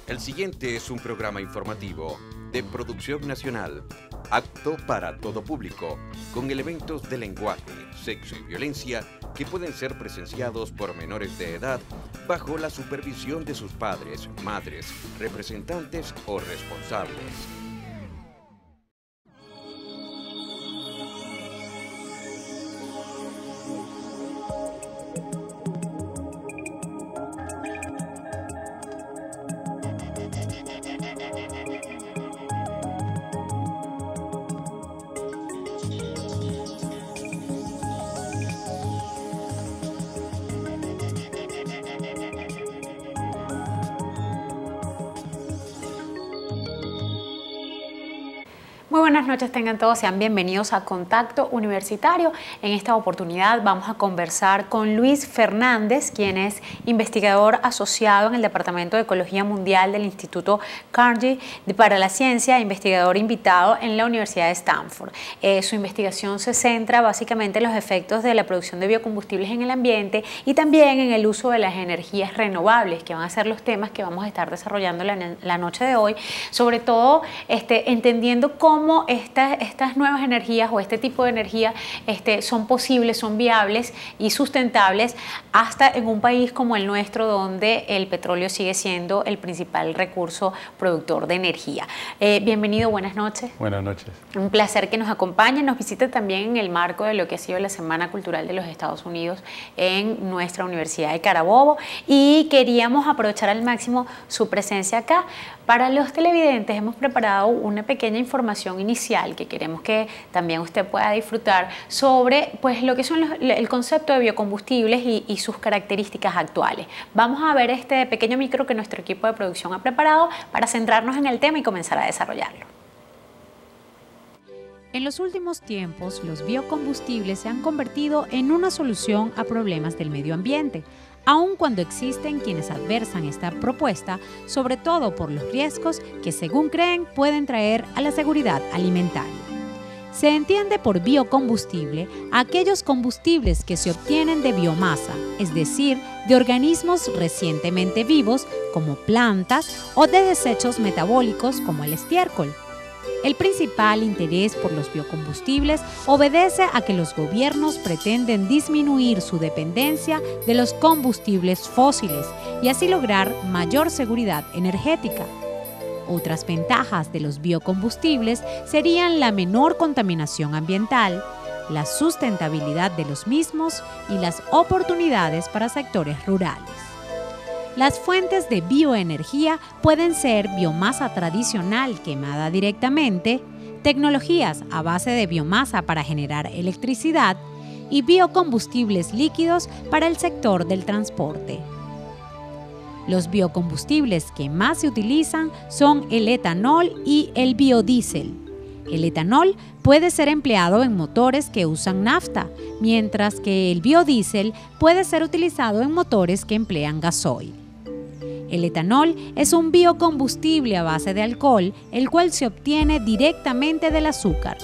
El siguiente es un programa informativo de producción nacional, apto para todo público, con elementos de lenguaje, sexo y violencia que pueden ser presenciados por menores de edad bajo la supervisión de sus padres, madres, representantes o responsables. Muy buenas noches tengan todos, sean bienvenidos a Contacto Universitario. En esta oportunidad vamos a conversar con Luis Fernández, quien es investigador asociado en el Departamento de Ecología Mundial del Instituto Carnegie para la Ciencia, investigador invitado en la Universidad de Stanford. Su investigación se centra básicamente en los efectos de la producción de biocombustibles en el ambiente y también en el uso de las energías renovables, que van a ser los temas que vamos a estar desarrollando la noche de hoy, sobre todo entendiendo cómo estas nuevas energías o este tipo de energía son posibles, son viables y sustentables hasta en un país como el nuestro, donde el petróleo sigue siendo el principal recurso productor de energía. Bienvenido, buenas noches. Buenas noches. Un placer que nos acompañe, nos visite también en el marco de lo que ha sido la Semana Cultural de los Estados Unidos en nuestra Universidad de Carabobo, y queríamos aprovechar al máximo su presencia acá. Para los televidentes hemos preparado una pequeña información inicial que queremos que también usted pueda disfrutar sobre lo que son el concepto de biocombustibles y sus características actuales. Vamos a ver este pequeño micro que nuestro equipo de producción ha preparado para centrarnos en el tema y comenzar a desarrollarlo. En los últimos tiempos, los biocombustibles se han convertido en una solución a problemas del medio ambiente, aun cuando existen quienes adversan esta propuesta, sobre todo por los riesgos que, según creen, pueden traer a la seguridad alimentaria. Se entiende por biocombustible a aquellos combustibles que se obtienen de biomasa, es decir, de organismos recientemente vivos como plantas o de desechos metabólicos como el estiércol. El principal interés por los biocombustibles obedece a que los gobiernos pretenden disminuir su dependencia de los combustibles fósiles y así lograr mayor seguridad energética. Otras ventajas de los biocombustibles serían la menor contaminación ambiental, la sustentabilidad de los mismos y las oportunidades para sectores rurales. Las fuentes de bioenergía pueden ser biomasa tradicional quemada directamente, tecnologías a base de biomasa para generar electricidad y biocombustibles líquidos para el sector del transporte. Los biocombustibles que más se utilizan son el etanol y el biodiesel. El etanol puede ser empleado en motores que usan nafta, mientras que el biodiesel puede ser utilizado en motores que emplean gasoil. El etanol es un biocombustible a base de alcohol, el cual se obtiene directamente del azúcar.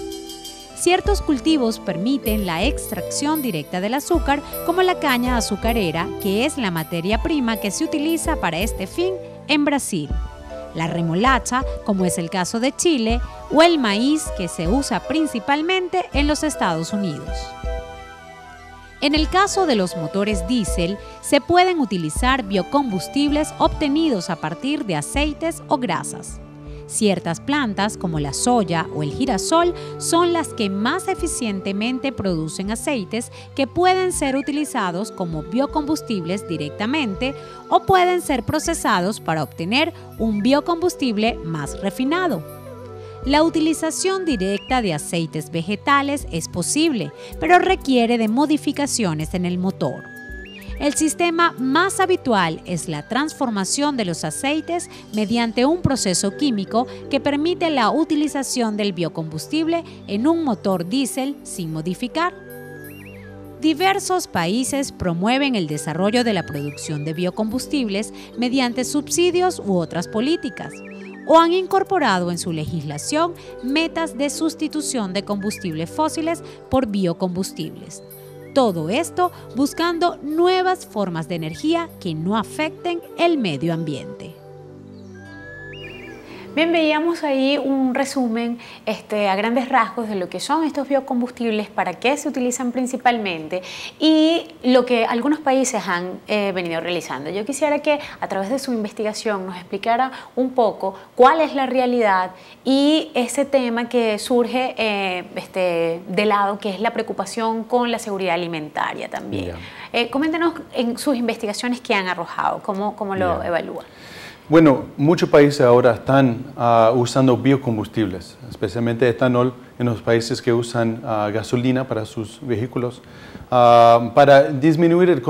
Ciertos cultivos permiten la extracción directa del azúcar, como la caña azucarera, que es la materia prima que se utiliza para este fin en Brasil, la remolacha, como es el caso de Chile, o el maíz, que se usa principalmente en los Estados Unidos. En el caso de los motores diésel, se pueden utilizar biocombustibles obtenidos a partir de aceites o grasas. Ciertas plantas, como la soya o el girasol, son las que más eficientemente producen aceites que pueden ser utilizados como biocombustibles directamente o pueden ser procesados para obtener un biocombustible más refinado. La utilización directa de aceites vegetales es posible, pero requiere de modificaciones en el motor. El sistema más habitual es la transformación de los aceites mediante un proceso químico que permite la utilización del biocombustible en un motor diésel sin modificar. Diversos países promueven el desarrollo de la producción de biocombustibles mediante subsidios u otras políticas, o han incorporado en su legislación metas de sustitución de combustibles fósiles por biocombustibles. Todo esto buscando nuevas formas de energía que no afecten el medio ambiente. Bien, veíamos ahí un resumen a grandes rasgos de lo que son estos biocombustibles, para qué se utilizan principalmente y lo que algunos países han venido realizando. Yo quisiera que a través de su investigación nos explicara un poco cuál es la realidad y ese tema que surge de lado, que es la preocupación con la seguridad alimentaria también. Coméntenos en sus investigaciones qué han arrojado, cómo lo evalúan. Bueno, muchos países ahora están usando biocombustibles, especialmente etanol en los países que usan gasolina para sus vehículos, para disminuir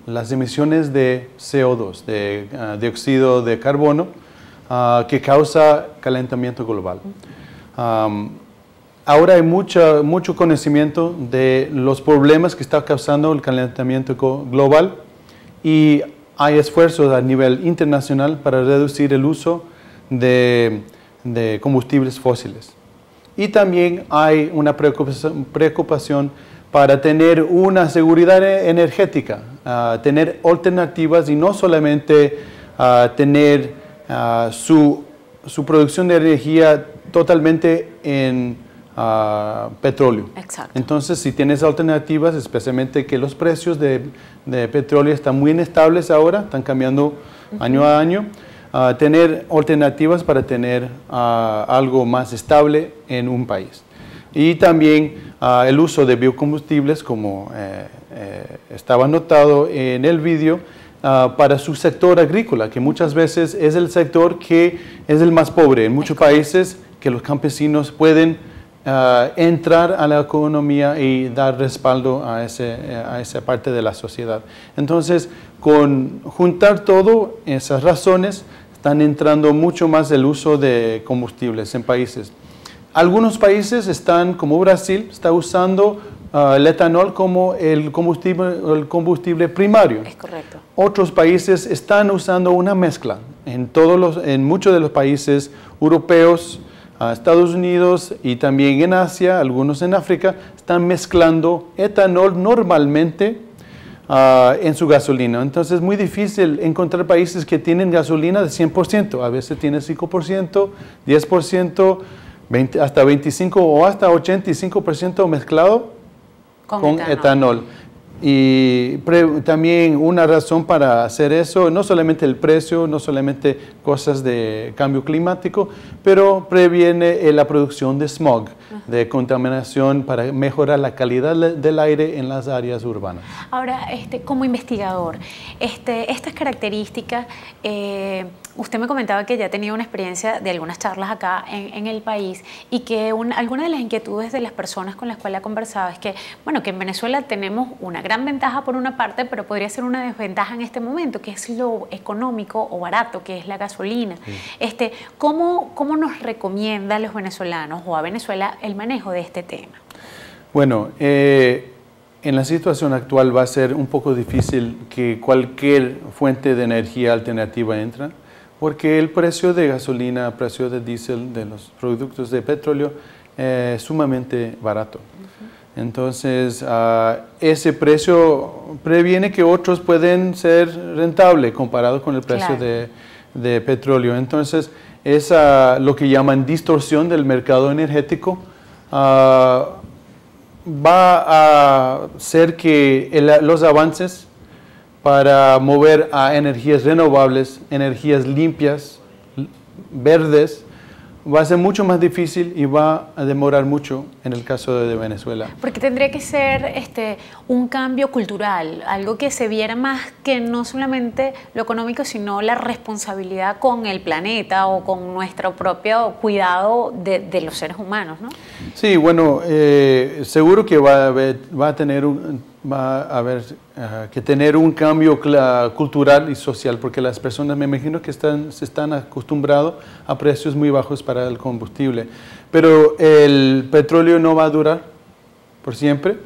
las emisiones de CO2, de dióxido de carbono, que causa calentamiento global. Ahora hay mucho conocimiento de los problemas que está causando el calentamiento global y hay esfuerzos a nivel internacional para reducir el uso de combustibles fósiles. Y también hay una preocupación para tener una seguridad energética, tener alternativas y no solamente tener su producción de energía totalmente en petróleo. Exacto. Entonces, si tienes alternativas, especialmente que los precios de petróleo están muy inestables ahora, están cambiando año a año, tener alternativas para tener algo más estable en un país. Y también el uso de biocombustibles, como estaba notado en el vídeo, para su sector agrícola, que muchas veces es el sector que es el más pobre. En muchos países que los campesinos pueden entrar a la economía y dar respaldo a esa parte de la sociedad. Entonces, con juntar todo esas razones, están entrando mucho más el uso de combustibles en países. Algunos países están, como Brasil, está usando el etanol como el combustible primario. Es correcto. Otros países están usando una mezcla. En muchos de los países europeos, Estados Unidos y también en Asia, algunos en África, están mezclando etanol normalmente en su gasolina. Entonces es muy difícil encontrar países que tienen gasolina de 100%. A veces tiene 5%, 10%, hasta 25% o hasta 85% mezclado con etanol. Y también una razón para hacer eso, no solamente el precio, no solamente cosas de cambio climático, pero previene la producción de smog, de contaminación, para mejorar la calidad del aire en las áreas urbanas. Ahora, como investigador, estas características, usted me comentaba que ya tenía una experiencia de algunas charlas acá en el país y que alguna de las inquietudes de las personas con las cuales ha conversado es que, bueno, que en Venezuela tenemos una gran ventaja por una parte, pero podría ser una desventaja en este momento, que es lo económico o barato, que es la gasolina. Sí. ¿Cómo nos recomienda a los venezolanos o a Venezuela el manejo de este tema? Bueno, en la situación actual va a ser un poco difícil que cualquier fuente de energía alternativa entre, porque el precio de gasolina, el precio de diésel, de los productos de petróleo es sumamente barato. Entonces, ese precio previene que otros pueden ser rentables comparado con el precio de petróleo. Entonces, es lo que llaman distorsión del mercado energético. Va a hacer que los avances para mover a energías renovables, energías limpias, verdes, va a ser mucho más difícil y va a demorar mucho en el caso de Venezuela. Porque tendría que ser un cambio cultural, algo que se viera más que no solamente lo económico, sino la responsabilidad con el planeta o con nuestro propio cuidado de los seres humanos, ¿no? Sí, bueno, seguro que va a haber que tener un cambio cultural y social, porque las personas, me imagino que se están acostumbrados a precios muy bajos para el combustible. Pero el petróleo no va a durar por siempre.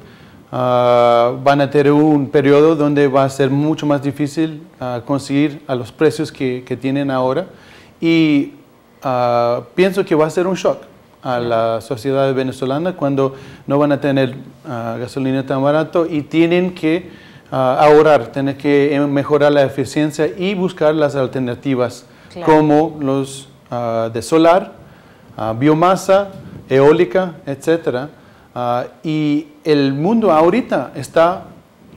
Van a tener un periodo donde va a ser mucho más difícil conseguir a los precios que tienen ahora. Y pienso que va a ser un shock a la sociedad venezolana cuando no van a tener gasolina tan barato y tienen que ahorrar, tienen que mejorar la eficiencia y buscar las alternativas, como los de solar, biomasa, eólica, etc. Y el mundo ahorita está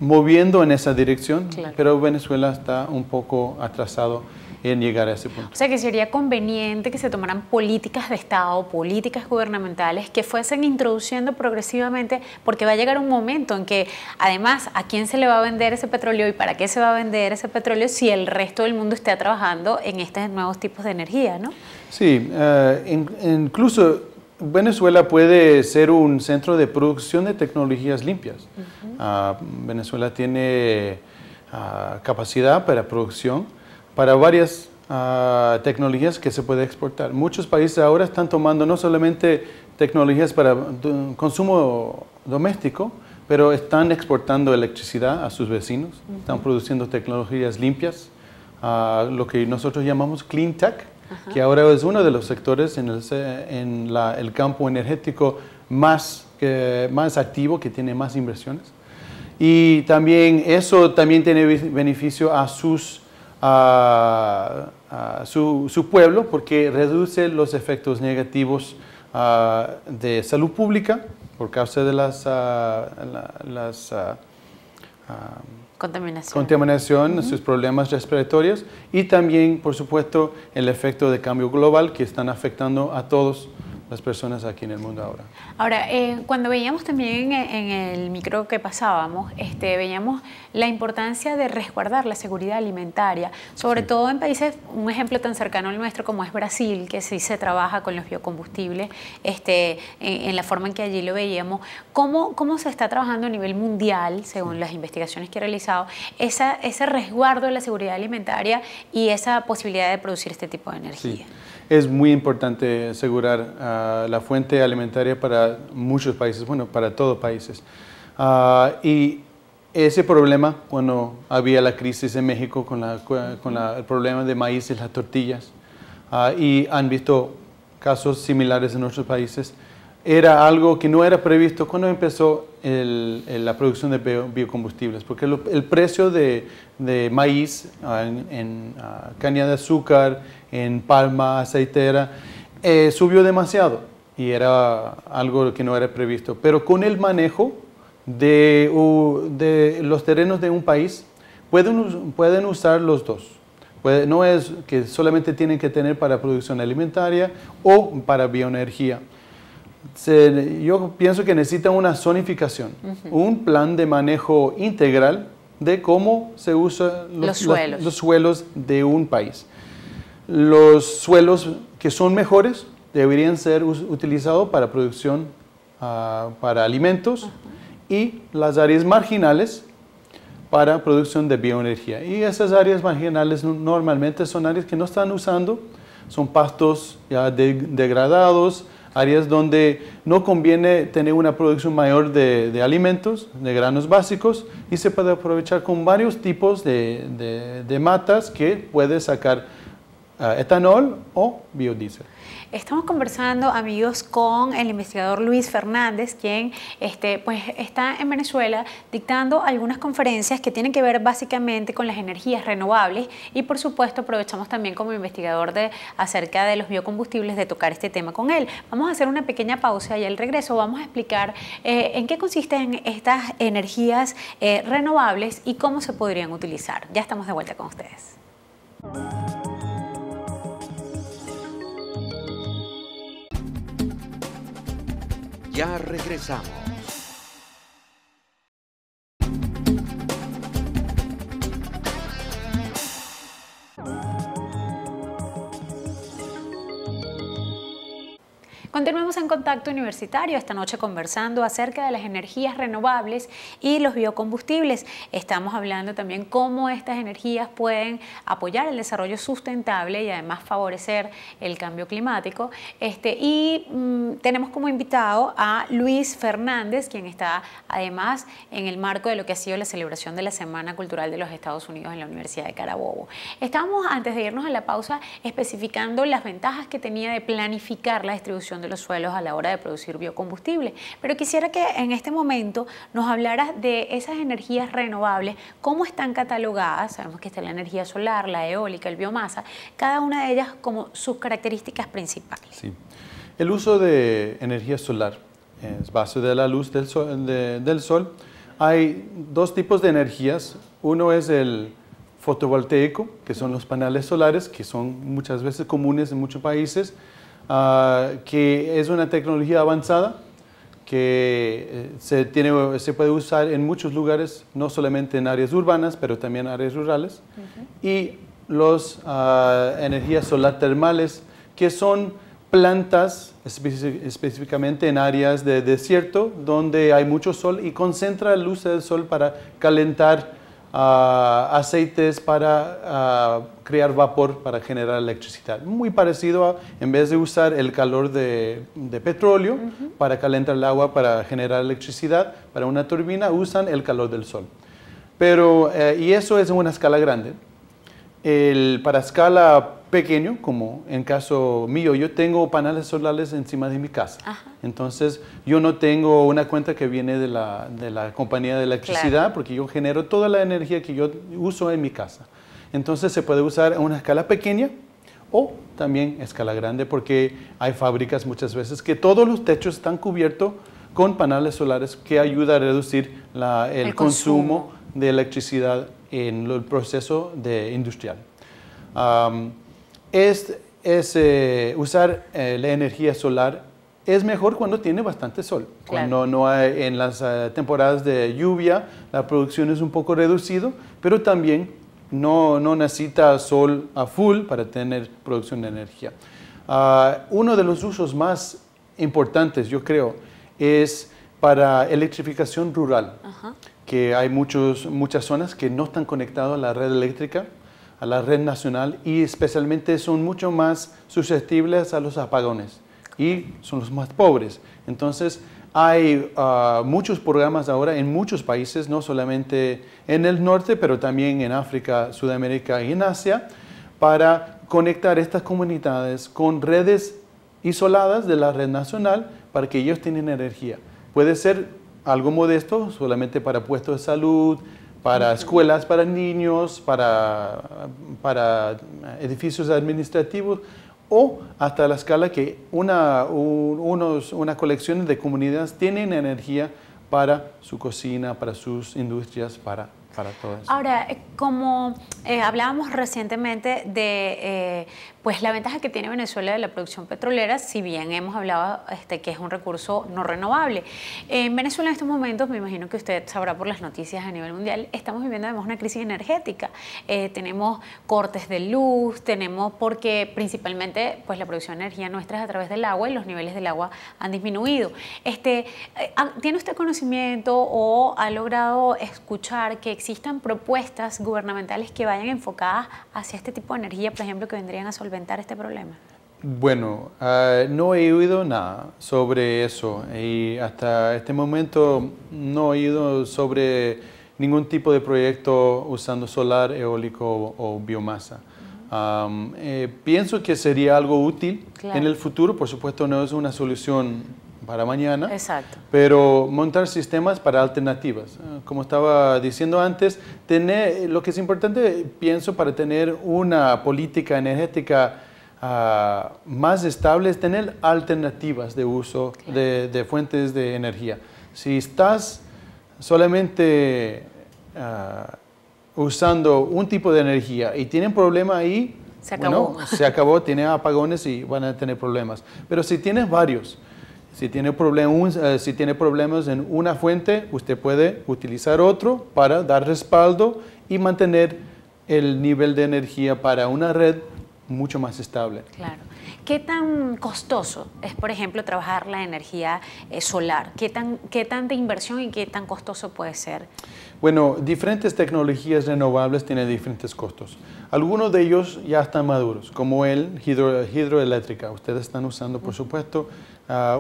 moviendo en esa dirección, claro, pero Venezuela está un poco atrasado en llegar a ese punto. O sea que sería conveniente que se tomaran políticas de Estado, políticas gubernamentales que fuesen introduciendo progresivamente, porque va a llegar un momento en que además a quién se le va a vender ese petróleo y para qué se va a vender ese petróleo si el resto del mundo está trabajando en estos nuevos tipos de energía, ¿no? Sí, incluso Venezuela puede ser un centro de producción de tecnologías limpias. Venezuela tiene capacidad para producción para varias tecnologías que se puede exportar. Muchos países ahora están tomando no solamente tecnologías para consumo doméstico, pero están exportando electricidad a sus vecinos, están produciendo tecnologías limpias, lo que nosotros llamamos clean tech, que ahora es uno de los sectores en el campo energético más activo, que tiene más inversiones. Y también eso también tiene beneficio a su pueblo, porque reduce los efectos negativos de salud pública por causa de contaminación, sus problemas respiratorios, y también, por supuesto, el efecto de cambio global que están afectando a todas las personas aquí en el mundo ahora. Ahora, cuando veíamos también en el micro que pasábamos, veíamos la importancia de resguardar la seguridad alimentaria, sobre todo en países, un ejemplo tan cercano al nuestro como es Brasil, que sí se trabaja con los biocombustibles, en la forma en que allí lo veíamos. ¿Cómo se está trabajando a nivel mundial, según las investigaciones que he realizado, ese resguardo de la seguridad alimentaria y esa posibilidad de producir este tipo de energía? Sí. Es muy importante asegurar la fuente alimentaria para muchos países, bueno, para todos países. Y ese problema, cuando había la crisis en México con el problema de maíz y las tortillas, y han visto casos similares en otros países, era algo que no era previsto cuando empezó la producción de biocombustibles, porque el precio de maíz en caña de azúcar, en palma aceitera, subió demasiado y era algo que no era previsto. Pero con el manejo de los terrenos de un país, pueden usar los dos. No es que solamente tienen que tener para producción alimentaria o para bioenergía. Yo pienso que necesita una zonificación, un plan de manejo integral de cómo se usan los suelos de un país. Los suelos que son mejores deberían ser utilizados para producción para alimentos y las áreas marginales para producción de bioenergía. Y esas áreas marginales normalmente son áreas que no están usando, son pastos ya degradados, áreas donde no conviene tener una producción mayor de alimentos, de granos básicos, y se puede aprovechar con varios tipos de matas que puede sacar etanol o biodiesel. Estamos conversando, amigos, con el investigador Luis Fernández, quien pues está en Venezuela dictando algunas conferencias que tienen que ver básicamente con las energías renovables, y por supuesto aprovechamos también como investigador acerca de los biocombustibles de tocar este tema con él. Vamos a hacer una pequeña pausa y al regreso vamos a explicar en qué consisten estas energías renovables y cómo se podrían utilizar. Ya estamos de vuelta con ustedes. Ya regresamos. Continuemos en Contacto Universitario, esta noche conversando acerca de las energías renovables y los biocombustibles. Estamos hablando también cómo estas energías pueden apoyar el desarrollo sustentable y además favorecer el cambio climático. Tenemos como invitado a Luis Fernández, quien está además en el marco de lo que ha sido la celebración de la Semana Cultural de los Estados Unidos en la Universidad de Carabobo. Estamos, antes de irnos a la pausa, especificando las ventajas que tenía de planificar la distribución de los suelos a la hora de producir biocombustible. Pero quisiera que en este momento nos hablaras de esas energías renovables, cómo están catalogadas. Sabemos que está la energía solar, la eólica, el biomasa, cada una de ellas como sus características principales. Sí. El uso de energía solar es base de la luz del sol. Hay dos tipos de energías. Uno es el fotovoltaico, que son los paneles solares, que son muchas veces comunes en muchos países, que es una tecnología avanzada que se puede usar en muchos lugares, no solamente en áreas urbanas, pero también en áreas rurales. Y las energías solar termales, que son plantas específicamente en áreas de desierto donde hay mucho sol y concentra la luz del sol para calentar aceites, para crear vapor, para generar electricidad. Muy parecido a, en vez de usar el calor de petróleo para calentar el agua, para generar electricidad, para una turbina, usan el calor del sol. Pero, y eso es en una escala grande. Para escala pequeño, como en caso mío, yo tengo paneles solares encima de mi casa. Ajá. Entonces, yo no tengo una cuenta que viene de la compañía de electricidad, claro, porque yo genero toda la energía que yo uso en mi casa. Entonces, se puede usar en una escala pequeña o también escala grande, porque hay fábricas muchas veces que todos los techos están cubiertos con paneles solares que ayuda a reducir el consumo de electricidad en el proceso industrial. Usar la energía solar es mejor cuando tiene bastante sol. Claro. Cuando no hay, en las temporadas de lluvia, la producción es un poco reducida, pero también no necesita sol a full para tener producción de energía. Uno de los usos más importantes, yo creo, es para electrificación rural. Ajá. Que hay muchas zonas que no están conectadas a la red eléctrica, a la red nacional, y especialmente son mucho más susceptibles a los apagones y son los más pobres. Entonces hay muchos programas ahora en muchos países, no solamente en el norte, pero también en África, Sudamérica y en Asia, para conectar estas comunidades con redes isoladas de la red nacional para que ellos tengan energía. Puede ser algo modesto, solamente para puestos de salud, para escuelas para niños, para edificios administrativos, o hasta la escala que una colección de comunidades tienen energía para su cocina, para sus industrias, para todo eso. Ahora, como hablábamos recientemente de pues la ventaja que tiene Venezuela de la producción petrolera, si bien hemos hablado que es un recurso no renovable. En Venezuela en estos momentos, me imagino que usted sabrá por las noticias a nivel mundial, estamos viviendo además una crisis energética. Tenemos cortes de luz, porque principalmente pues la producción de energía nuestra es a través del agua y los niveles del agua han disminuido. ¿Tiene usted conocimiento o ha logrado escuchar que existan propuestas gubernamentales que vayan enfocadas hacia este tipo de energía, por ejemplo, que vendrían a solventar este problema? Bueno, no he oído nada sobre eso y hasta este momento no he oído sobre ningún tipo de proyecto usando solar, eólico o biomasa. Pienso que sería algo útil, claro, en el futuro. Por supuesto, no es una solución para mañana. Exacto. Pero montar sistemas para alternativas. Como estaba diciendo antes, lo que es importante, pienso, para tener una política energética más estable es tener alternativas de uso, claro, de fuentes de energía. Si estás solamente usando un tipo de energía y tienen problema ahí, se acabó, tienen apagones y van a tener problemas. Pero si tienes varios, si tiene problemas en una fuente, usted puede utilizar otro para dar respaldo y mantener el nivel de energía para una red mucho más estable. Claro. ¿Qué tan costoso es, por ejemplo, trabajar la energía solar? ¿Qué tanta inversión y qué tan costoso puede ser? Bueno, diferentes tecnologías renovables tienen diferentes costos. Algunos de ellos ya están maduros, como el hidroeléctrica. Ustedes están usando, por supuesto,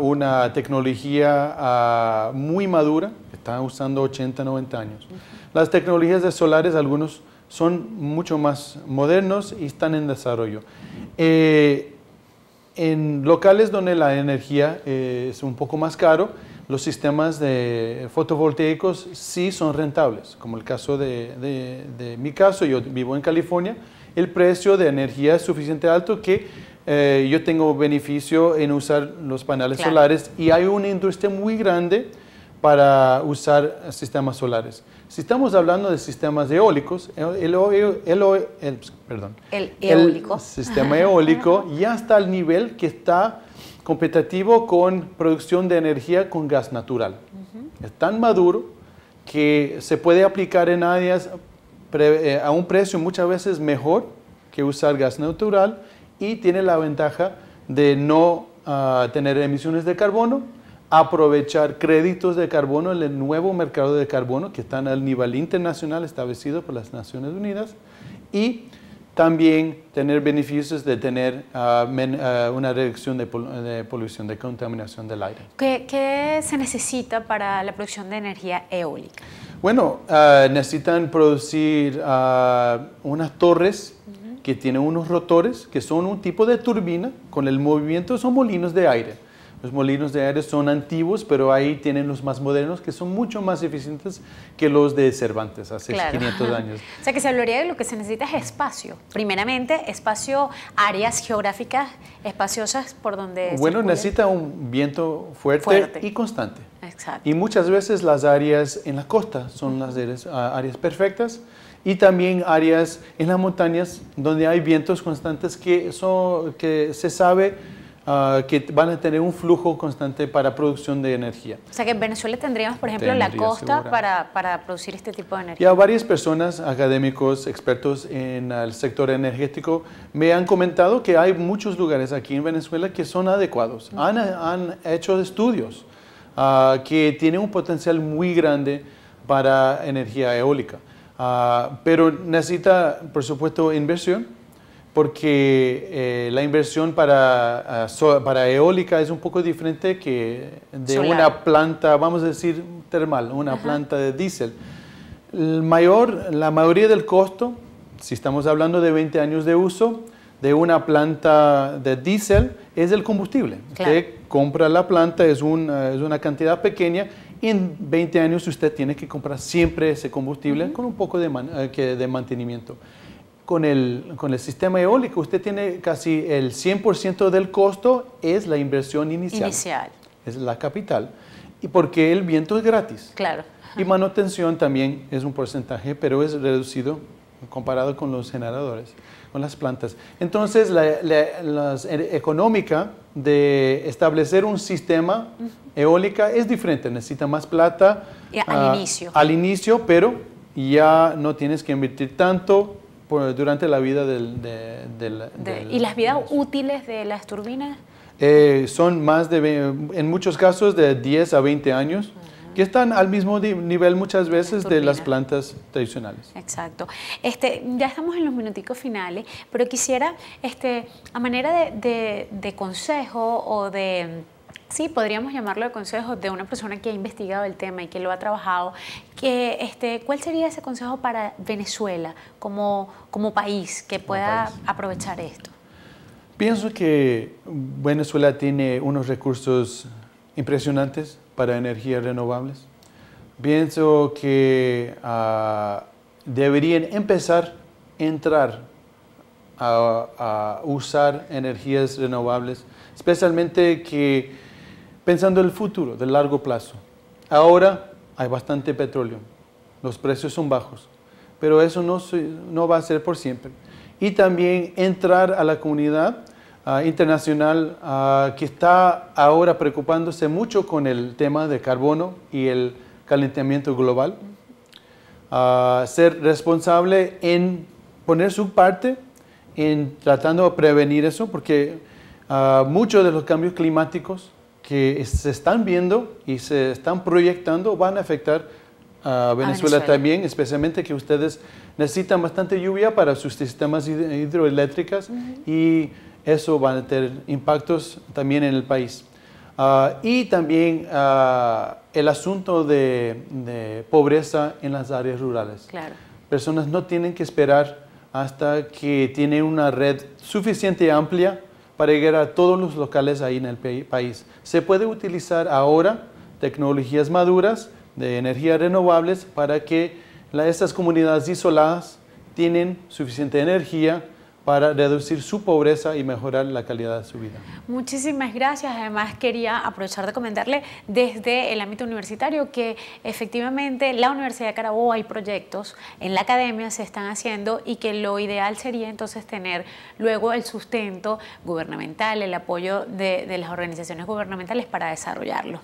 una tecnología muy madura, están usando 80, 90 años. Las tecnologías de solares, algunos son mucho más modernos y están en desarrollo. en locales donde la energía es un poco más caro, los sistemas de fotovoltaicos sí son rentables. Como el caso de mi caso, yo vivo en California, el precio de energía es suficiente alto que yo tengo beneficio en usar los paneles solares, y hay una industria muy grande para usar sistemas solares. Si estamos hablando de sistemas eólicos, el sistema eólico ya está al nivel que está competitivo con producción de energía con gas natural. Es tan maduro que se puede aplicar en áreas a un precio muchas veces mejor que usar gas natural, y tiene la ventaja de no tener emisiones de carbono, aprovechar créditos de carbono en el nuevo mercado de carbono que están al nivel internacional establecido por las Naciones Unidas, y también tener beneficios de tener una reducción de polución, de contaminación del aire. ¿Qué se necesita para la producción de energía eólica? Bueno, necesitan producir unas torres que tienen unos rotores, que son un tipo de turbina, con el movimiento son molinos de aire. Los molinos de aire son antiguos, pero ahí tienen los más modernos, que son mucho más eficientes que los de Cervantes hace 500 años. O sea, que se hablaría de lo que se necesita es espacio. Primeramente, espacio, áreas geográficas espaciosas por donde Bueno, circule. necesita un viento fuerte y constante. Exacto. Y muchas veces las áreas en la costa son las áreas perfectas, y también áreas en las montañas donde hay vientos constantes que se sabe que van a tener un flujo constante para producción de energía. O sea que en Venezuela tendríamos, por ejemplo, la costa para producir este tipo de energía. Ya varias personas, académicos, expertos en el sector energético, me han comentado que hay muchos lugares aquí en Venezuela que son adecuados. Han hecho estudios que tienen un potencial muy grande para energía eólica. Pero necesita, por supuesto, inversión, porque la inversión para eólica es un poco diferente que de una planta, vamos a decir, termal, una planta de diésel. La mayoría del costo, si estamos hablando de 20 años de uso, de una planta de diésel es el combustible. Usted compra la planta, es una cantidad pequeña, y en 20 años usted tiene que comprar siempre ese combustible con un poco de mantenimiento. Con el sistema eólico, usted tiene casi el 100% del costo, es la inversión inicial. Es la capital. Y porque el viento es gratis. Claro. Y manutención también es un porcentaje, pero es reducido comparado con los generadores, con las plantas. Entonces, la económica de establecer un sistema eólica es diferente. Necesita más plata al inicio, pero ya no tienes que invertir tanto durante la vida ¿Y las vidas útiles de las turbinas? Son en muchos casos de 10 a 20 años, que están al mismo nivel muchas veces de las plantas tradicionales. Exacto. Ya estamos en los minuticos finales, pero quisiera, a manera de consejo o de... Sí, podríamos llamarlo de consejo de una persona que ha investigado el tema y que lo ha trabajado. ¿Cuál sería ese consejo para Venezuela como país que pueda aprovechar esto? Pienso que Venezuela tiene unos recursos impresionantes para energías renovables. Pienso que deberían empezar a entrar a usar energías renovables, especialmente pensando en el futuro, de largo plazo. Ahora hay bastante petróleo, los precios son bajos, pero eso no va a ser por siempre. Y también entrar a la comunidad internacional que está ahora preocupándose mucho con el tema de carbono y el calentamiento global. Ser responsable en poner su parte en tratando de prevenir eso, porque muchos de los cambios climáticos que se están viendo y se están proyectando van a afectar a Venezuela también, especialmente que ustedes necesitan bastante lluvia para sus sistemas hidroeléctricos y eso va a tener impactos también en el país. Y también el asunto de pobreza en las áreas rurales. Claro. Personas no tienen que esperar hasta que tienen una red suficiente amplia para llegar a todos los locales ahí en el país. Se puede utilizar ahora tecnologías maduras de energías renovables para que estas comunidades isoladas tienen suficiente energía para reducir su pobreza y mejorar la calidad de su vida. Muchísimas gracias. Además, quería aprovechar de comentarle desde el ámbito universitario que efectivamente la Universidad de Carabobo hay proyectos en la academia se están haciendo y que lo ideal sería entonces tener luego el sustento gubernamental, el apoyo de las organizaciones gubernamentales para desarrollarlo.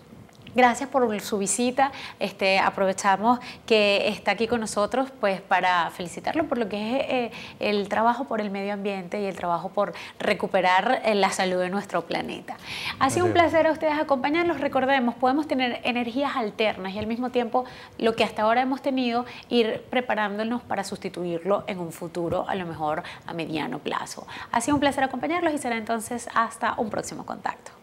Gracias por su visita. Aprovechamos que está aquí con nosotros pues, para felicitarlo por lo que es el trabajo por el medio ambiente y el trabajo por recuperar la salud de nuestro planeta. Ha sido un placer a ustedes acompañarlos. Recordemos, podemos tener energías alternas y al mismo tiempo lo que hasta ahora hemos tenido, ir preparándonos para sustituirlo en un futuro, a lo mejor a mediano plazo. Ha sido un placer acompañarlos y será entonces hasta un próximo contacto.